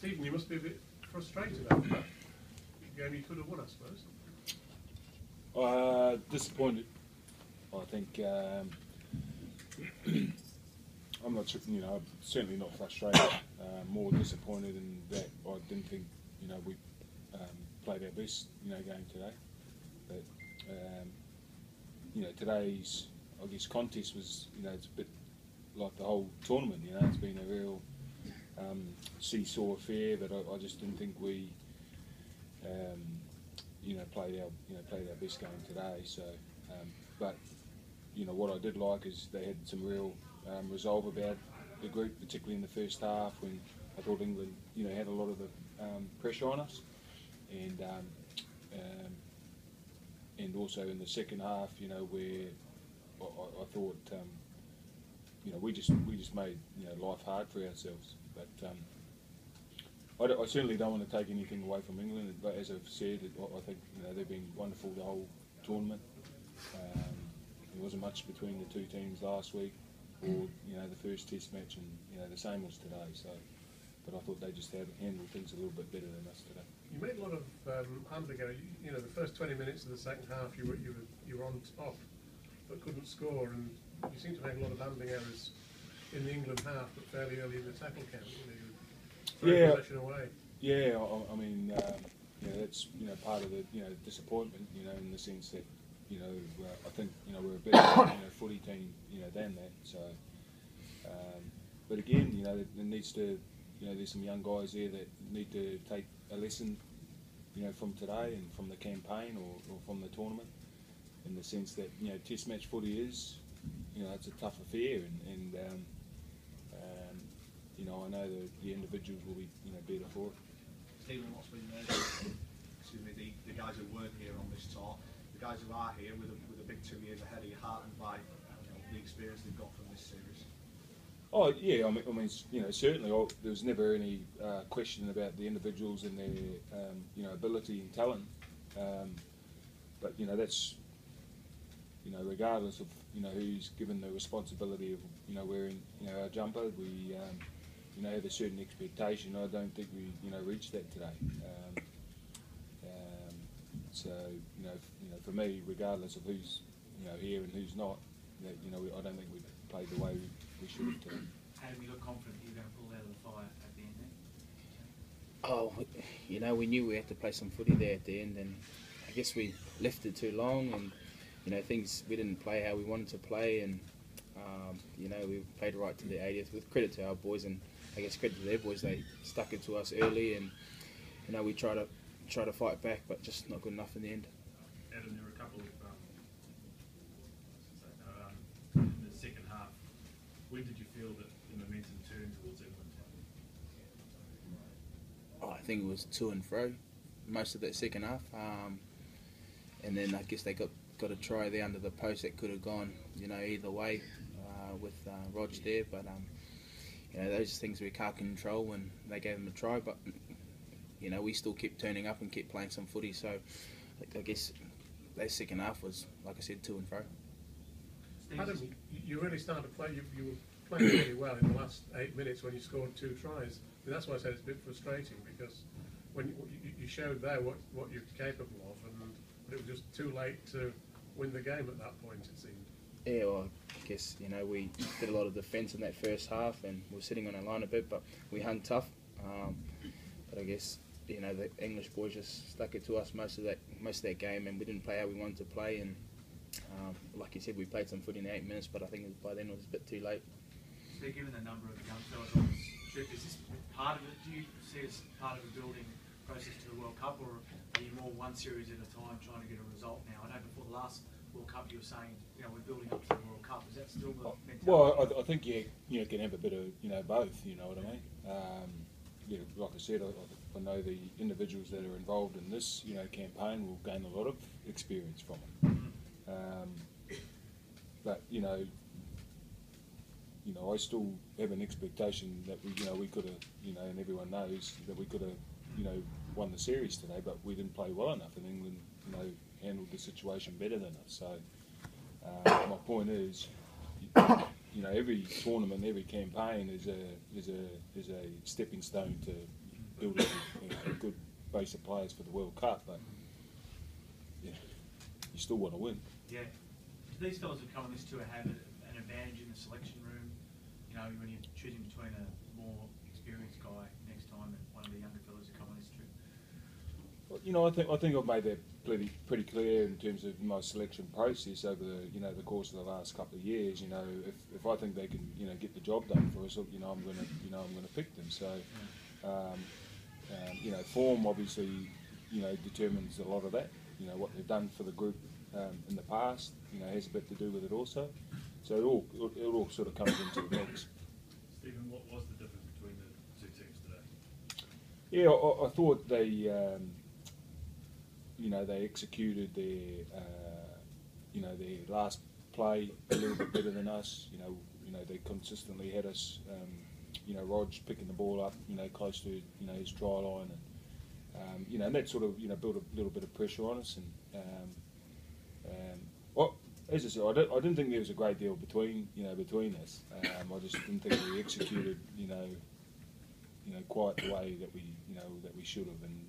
Stephen, you must be a bit frustrated after that game you could have won, I suppose. Disappointed. I think I'm not, certainly not frustrated. More disappointed in that I didn't think, we played our best, game today. But today's, I guess, contest was, it's a bit like the whole tournament. It's been a real seesaw affair. But I just didn't think we, played our best game today. So, but what I did like is they had some real resolve about the group, particularly in the first half when I thought England, had a lot of the pressure on us, and also in the second half, where I thought, we just made life hard for ourselves. But I certainly don't want to take anything away from England. But as I've said, I think they've been wonderful the whole tournament. There wasn't much between the two teams last week, or the first Test match, and the same was today. So, but I thought they just handled things a little bit better than us today. You made a lot of handling errors. The first 20 minutes of the second half, you were on top, but couldn't score, and you seem to make a lot of handling errors in the England half, but fairly early in the tackle count. You possession away. Yeah. I mean, that's part of the disappointment. In the sense that I think we're a better footy team than that. So, but again, there needs to there's some young guys there that need to take a lesson from today and from the campaign or from the tournament, in the sense that Test match footy is it's a tough affair, and I know the individuals will be better for it. Stephen, what's been the guys who weren't here on this tour, the guys who are here with a big 2 years ahead, are you heartened by the experience they've got from this series? Oh yeah, I mean certainly there was never any question about the individuals and their ability and talent, but that's regardless of who's given the responsibility of wearing our jumper, we have a certain expectation. I don't think we reached that today. So for me, regardless of who's here and who's not, I don't think we played the way we should have today. How do we look confident you're going to pull out of the fire at the end then? Oh, we knew we had to play some footy there at the end, and I guess we left it too long, and things, we didn't play how we wanted to play, and we played right to the 80th. With credit to our boys, and I guess credit to their boys, they stuck it to us early, and we try to fight back, but just not good enough in the end. Adam, there were a couple of in the second half. When did you feel that the momentum turned towards England? I think it was to and fro most of that second half, and then I guess they got a try there under the post that could have gone either way with Rog there, but those things we can't control when they gave them a try, but we still kept turning up and kept playing some footy. So I guess that second half was, like I said, to and fro. Adam, you really started to play. You were playing really well in the last 8 minutes when you scored 2 tries. And that's why I said it's a bit frustrating, because when you showed there what you're capable of, but it was just too late to win the game at that point, it seemed. Yeah, well, I guess we did a lot of defence in that first half, and we were sitting on our line a bit, but we hung tough. But I guess the English boys just stuck it to us most of that game, and we didn't play how we wanted to play. And like you said, we played some footy in the 8 minutes, but I think by then it was a bit too late. So given the number of young fellas on this trip, is this part of it? Do you see it as part of a building process to the World Cup, or are you more one series at a time trying to get a result now? I know before the last World Cup you were saying we're building up to the World Cup. Is that still the mentality? Well, I think you can have a bit of both. You know what I mean? Like I said, I know the individuals that are involved in this campaign will gain a lot of experience from it. But I still have an expectation that we could have and everyone knows that we could have won the series today, but we didn't play well enough, and England handled the situation better than us. So my point is, every tournament, every campaign is a stepping stone to building a good base of players for the World Cup, but you still want to win. Yeah. Do these fellas who come on this tour have an advantage in the selection room? You know, when you're choosing between a more experienced guy next time and one of the younger fellas who come on this trip? Well, I think I've made that pretty clear in terms of my selection process over the course of the last couple of years. If I think they can get the job done for us, I'm going to pick them. So, form obviously determines a lot of that. What they've done for the group in the past has a bit to do with it also. So it all sort of comes into the mix. Stephen, what was the difference between the two teams today? Yeah, I thought they they executed their their last play a little bit better than us. They consistently had us Rog picking the ball up close to his try line, and that sort of built a little bit of pressure on us. Well, as I said, I didn't think there was a great deal between us. I just didn't think we executed quite the way that we should have, and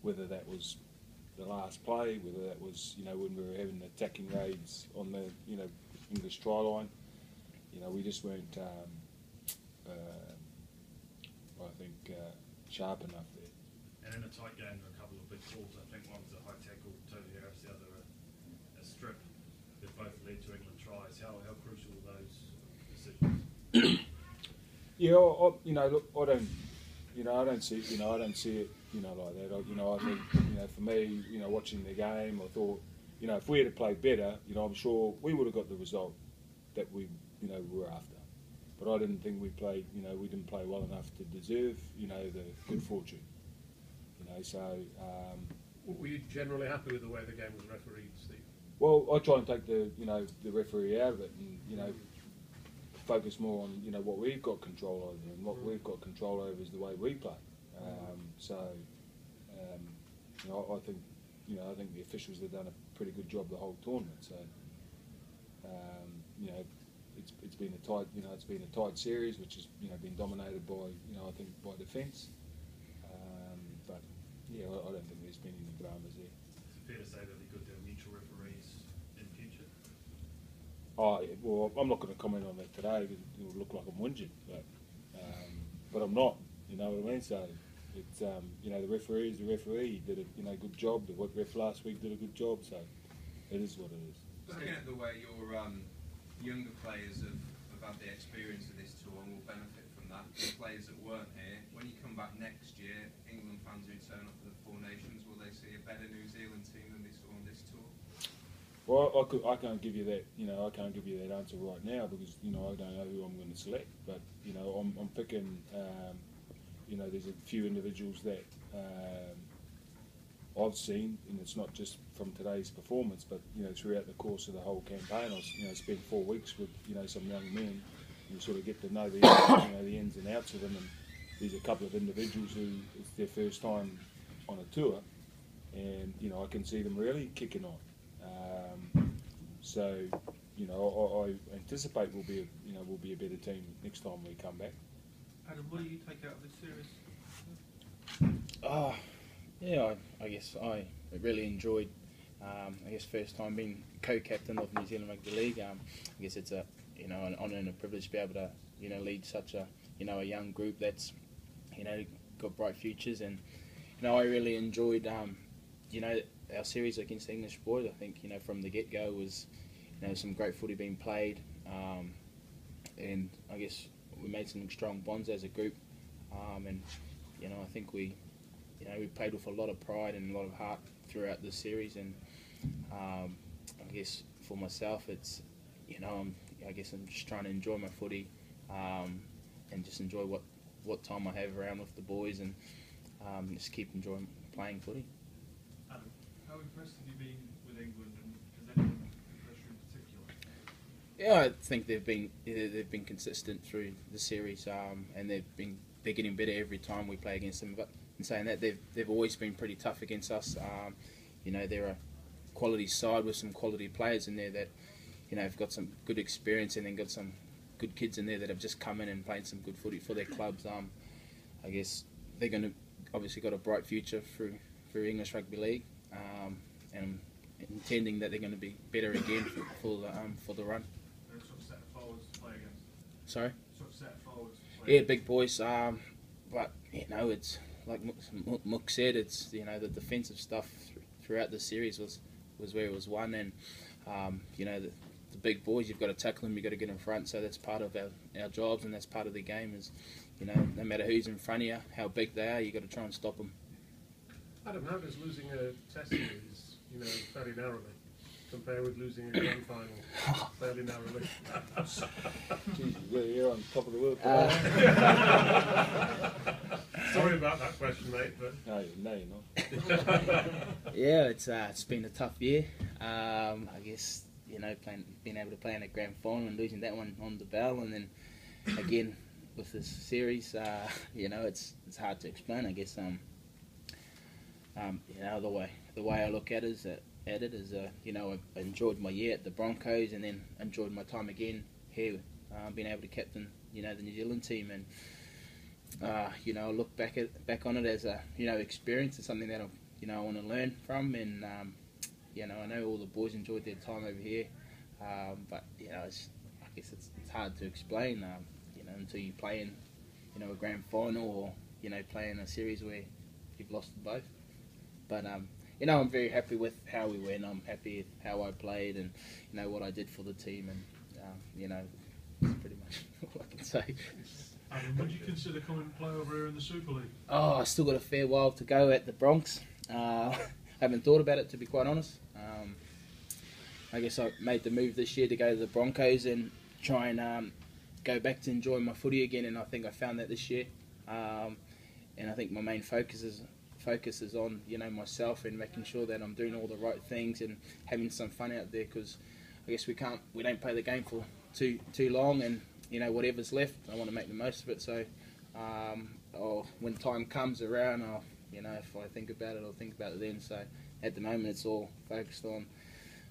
whether that was the last play, whether that was when we were having attacking raids on the English try line, we just weren't I think sharp enough there. And in a tight game, there were a couple of big calls. I think one was a high tackle, Toby Harris, the other a strip that both led to England tries. How crucial were those decisions? Yeah, look, I don't see it like that. I think for me, watching the game, I thought if we had played better, I'm sure we would have got the result that we were after. But I didn't think we played. We didn't play well enough to deserve the good fortune. So. Were you generally happy with the way the game was refereed, Steve? Well, I try and take the referee out of it, and focus more on what we've got control over, and what we've got control over is the way we play. I think the officials have done a pretty good job the whole tournament. So it's been a tight series, which has been dominated by I think by defence. But yeah, I don't think there's been any dramas there. Is it fair to say that it'd be good to have neutral referees in future? Oh, yeah, well, I'm not going to comment on that today because it will look like I'm whinging, but I'm not. You know what I mean? So it's the referee is the referee. He did a good job. The ref last week did a good job. So it is what it is. Looking at the way your younger players have had the experience of this tour and will benefit from that, the players that weren't here, when you come back next year, England fans who turn up for the Four Nations, will they see a better New Zealand team than they saw on this tour? Well, I can't give you that. I can't give you that answer right now because I don't know who I'm going to select. But I'm picking. There's a few individuals that I've seen, and it's not just from today's performance, but throughout the course of the whole campaign. I spent 4 weeks with some young men. You sort of get to know the the ins and outs of them, and there's a couple of individuals who it's their first time on a tour, and I can see them really kicking on. So I anticipate we'll be a better team next time we come back. Adam, what do you take out of this series? Yeah, I guess I really enjoyed. First time being co-captain of New Zealand Rugby League. I guess it's an honour and a privilege to be able to lead such a a young group that's got bright futures, and I really enjoyed our series against the English boys. I think from the get-go was some great footy being played, and I guess we made some strong bonds as a group, and I think we played with a lot of pride and a lot of heart throughout the series, and I guess for myself it's I'm just trying to enjoy my footy, and just enjoy what time I have around with the boys, and just keep enjoying playing footy. Adam, how impressed have you been with England, and has that been pressure in particular? Yeah, I think they've been consistent through the series, and they're getting better every time we play against them. But in saying that, they've always been pretty tough against us. They're a quality side with some quality players in there that have got some good experience, and then got some good kids in there that have just come in and played some good footy for their clubs. I guess, they're going to obviously got a bright future through English Rugby League, and intending that they're going to be better again for the run. Sort of set of forwards to play against. Sorry. Sort of set of forwards to play Yeah, big boys. But it's like Mook said. It's the defensive stuff throughout the series was where it was won, and the big boys, you've got to tackle them, you've got to get in front. So that's part of our jobs, and that's part of the game. Is no matter who's in front of you, how big they are, you've got to try and stop them. Adam, how does losing a Test series, fairly narrowly, compare with losing a grand final fairly narrowly? Jesus, you're on top of the world. Sorry about that question, mate. But No, you're not. Yeah, it's been a tough year. I guess being able to play in a grand final and losing that one on the bell, and then again with this series, it's hard to explain. I guess the way I look at it is I enjoyed my year at the Broncos, and then enjoyed my time again here, being able to captain the New Zealand team, and I look back on it as a experience. It's something that I want to learn from, and I know all the boys enjoyed their time over here, but I guess it's hard to explain until you play in a grand final, or play in a series where you've lost both. But I'm very happy with how we went. I'm happy with how I played, and what I did for the team, and that's pretty much all I can say. Would you consider coming to play over here in the Super League? Oh, I still got a fair while to go at the Bronx. Haven't thought about it, to be quite honest. I guess I made the move this year to go to the Broncos and try and go back to enjoying my footy again, and I think I found that this year. And I think my main focus is on myself, and making sure that I'm doing all the right things and having some fun out there, because I guess we don't play the game for too long, and whatever's left, I want to make the most of it. So when time comes around, if I think about it, I'll think about it then. So at the moment, it's all focused on,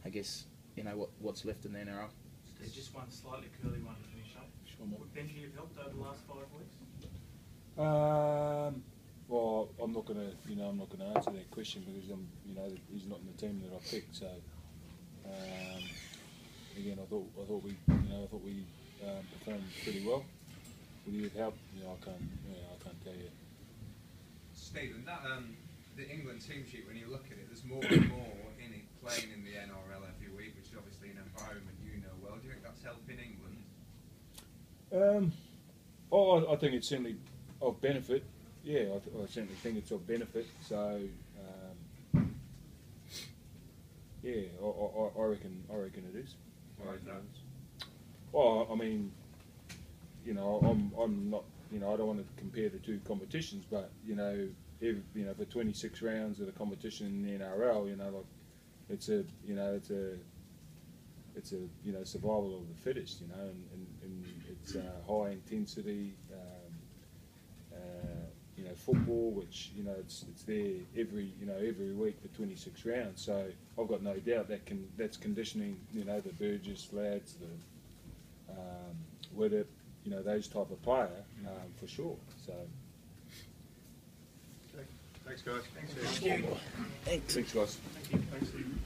I guess, what's left in the NRL. There's just one slightly curly one to finish up. Would Benji have helped over the last 5 weeks? Well, I'm not gonna answer that question, because he's not in the team that I picked. So again, I thought we performed pretty well. Would he have helped? I can't tell you. Stephen, that the England team sheet, when you look at it, there's more and more in it playing in the NRL every week, which is obviously an environment you know well. Do you think that's helping England? I think it's certainly of benefit. Yeah, I certainly think it's of benefit. So yeah, I reckon it is. Why is that? Well, I mean, I'm not, I don't want to compare the two competitions, but for 26 rounds of the competition in the NRL, like it's a survival of the fittest, and it's high intensity, football, which it's there every week for 26 rounds. So I've got no doubt that's conditioning the Burgess lads, the Widdop, those type of player for sure. So Thanks, guys. thanks guys. thanks, Steve.